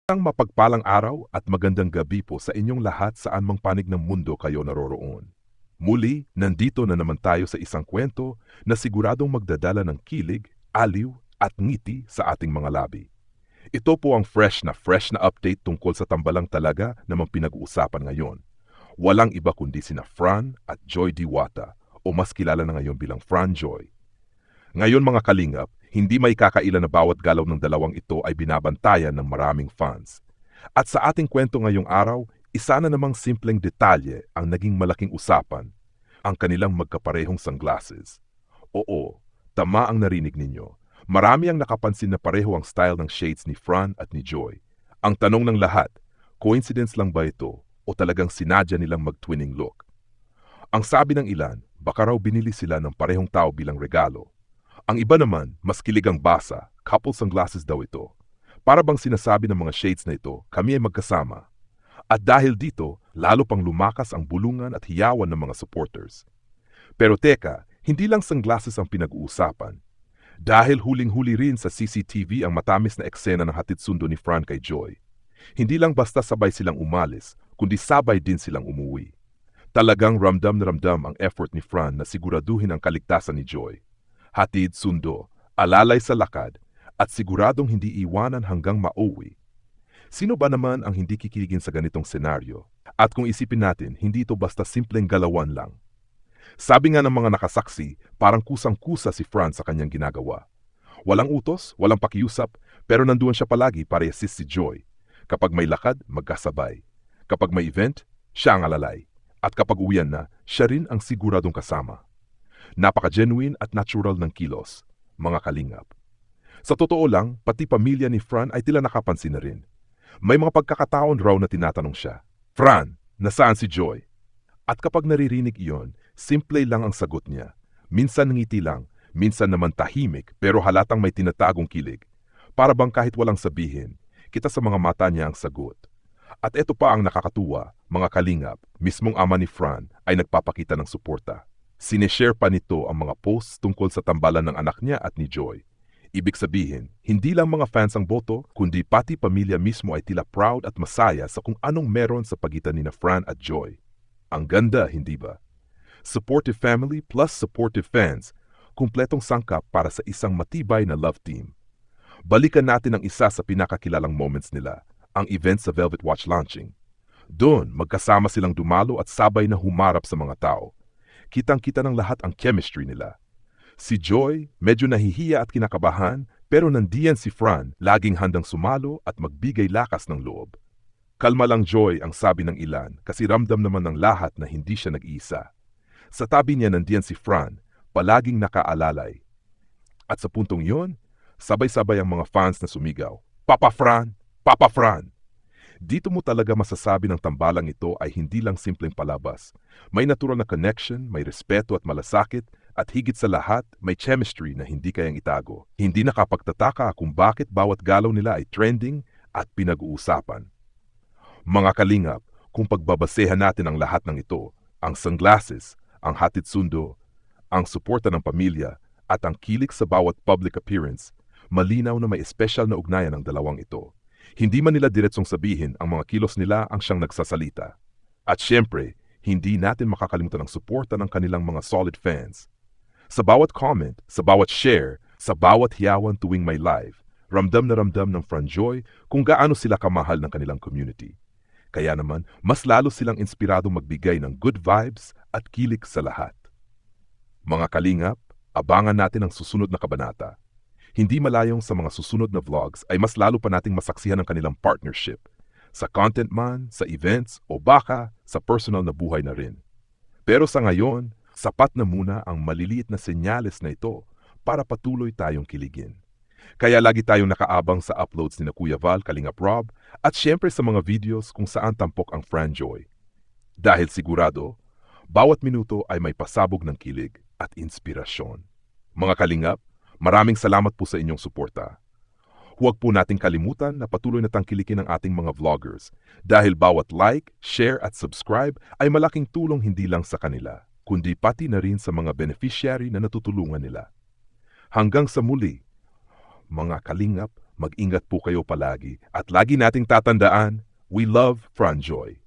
Ang mapagpalang araw at magandang gabi po sa inyong lahat saan mang panig ng mundo kayo naroroon. Muli, nandito na naman tayo sa isang kwento na siguradong magdadala ng kilig, aliw at ngiti sa ating mga labi. Ito po ang fresh na update tungkol sa tambalang talaga namang pinag-uusapan ngayon. Walang iba kundi sina Fran at Joy Diwata o mas kilala na ngayon bilang Fran Joy. Ngayon mga kalingap, hindi may kakaila na bawat galaw ng dalawang ito ay binabantayan ng maraming fans. At sa ating kwento ngayong araw, isa na namang simpleng detalye ang naging malaking usapan, ang kanilang magkaparehong sunglasses. Oo, tama ang narinig ninyo. Marami ang nakapansin na pareho ang style ng shades ni Fran at ni Joy. Ang tanong ng lahat, coincidence lang ba ito o talagang sinadya nilang mag-twinning look? Ang sabi ng ilan, baka raw binili sila ng parehong tao bilang regalo. Ang iba naman, mas kilig ang basa, couple sunglasses daw ito. Para bang sinasabi ng mga shades na ito, kami ay magkasama. At dahil dito, lalo pang lumakas ang bulungan at hiyawan ng mga supporters. Pero teka, hindi lang sunglasses ang pinag-uusapan. Dahil huling-huli rin sa CCTV ang matamis na eksena ng hatid sundo ni Fran kay Joy. Hindi lang basta sabay silang umalis, kundi sabay din silang umuwi. Talagang ramdam na ramdam ang effort ni Fran na siguraduhin ang kaligtasan ni Joy. Hatid sundo, alalay sa lakad, at siguradong hindi iwanan hanggang mauwi. Sino ba naman ang hindi kikiligin sa ganitong senaryo? At kung isipin natin, hindi ito basta simpleng galawan lang. Sabi nga ng mga nakasaksi, parang kusang-kusa si Fran sa kanyang ginagawa. Walang utos, walang pakiusap, pero nanduan siya palagi para i-assist si Joy. Kapag may lakad, magkasabay. Kapag may event, siya ang alalay. At kapag uwian na, siya rin ang siguradong kasama. Napaka-genuine at natural ng kilos, mga kalingap. Sa totoo lang, pati pamilya ni Fran ay tila nakapansin na rin. May mga pagkakataon raw na tinatanong siya, Fran, nasaan si Joy? At kapag naririnig iyon, simple lang ang sagot niya. Minsan ngiti lang, minsan naman tahimik pero halatang may tinatagong kilig. Para bang kahit walang sabihin, kita sa mga mata niya ang sagot. At eto pa ang nakakatuwa, mga kalingap, mismong ama ni Fran ay nagpapakita ng suporta. Sineshare pa nito ang mga posts tungkol sa tambalan ng anak niya at ni Joy. Ibig sabihin, hindi lang mga fans ang boto, kundi pati pamilya mismo ay tila proud at masaya sa kung anong meron sa pagitan ni na Fran at Joy. Ang ganda, hindi ba? Supportive family plus supportive fans, kumpletong sangkap para sa isang matibay na love team. Balikan natin ang isa sa pinakakilalang moments nila, ang event sa Velvet Watch launching. Doon, magkasama silang dumalo at sabay na humarap sa mga tao. Kitang-kita ng lahat ang chemistry nila. Si Joy, medyo nahihiya at kinakabahan, pero nandiyan si Fran, laging handang sumalo at magbigay lakas ng loob. Kalma lang Joy ang sabi ng ilan kasi ramdam naman ng lahat na hindi siya nag-iisa. Sa tabi niya nandiyan si Fran, palaging nakaalalay. At sa puntong yon, sabay-sabay ang mga fans na sumigaw, Papa Fran! Papa Fran! Dito mo talaga masasabi ng tambalang ito ay hindi lang simpleng palabas. May natural na connection, may respeto at malasakit, at higit sa lahat, may chemistry na hindi kayang itago. Hindi nakapagtataka kung bakit bawat galaw nila ay trending at pinag-uusapan. Mga kalingap, kung pagbabasehan natin ang lahat ng ito, ang sunglasses, ang hatid sundo, ang suporta ng pamilya, at ang kilik sa bawat public appearance, malinaw na may espesyal na ugnayan ang dalawang ito. Hindi man nila diretsong sabihin ang mga kilos nila ang siyang nagsasalita. At syempre, hindi natin makakalimutan ang suporta ng kanilang mga solid fans. Sa bawat comment, sa bawat share, sa bawat hiyawan tuwing may live, ramdam na ramdam ng Fran Joy kung gaano sila kamahal ng kanilang community. Kaya naman, mas lalo silang inspiradong magbigay ng good vibes at kilik sa lahat. Mga kalingap, abangan natin ang susunod na kabanata. Hindi malayong sa mga susunod na vlogs ay mas lalo pa nating masaksihan ang kanilang partnership. Sa content man, sa events, o baka sa personal na buhay na rin. Pero sa ngayon, sapat na muna ang maliliit na senyales na ito para patuloy tayong kiligin. Kaya lagi tayong nakaabang sa uploads ni na Kuya Val, Kalingap Rob, at syempre sa mga videos kung saan tampok ang Fran Joy. Dahil sigurado, bawat minuto ay may pasabog ng kilig at inspirasyon. Mga kalingap, maraming salamat po sa inyong suporta. Huwag po nating kalimutan na patuloy na tangkilikin ang ating mga vloggers dahil bawat like, share at subscribe ay malaking tulong hindi lang sa kanila, kundi pati na rin sa mga beneficiary na natutulungan nila. Hanggang sa muli, mga kalingap, Mag-ingat po kayo palagi at lagi nating tatandaan, we love Franjoy.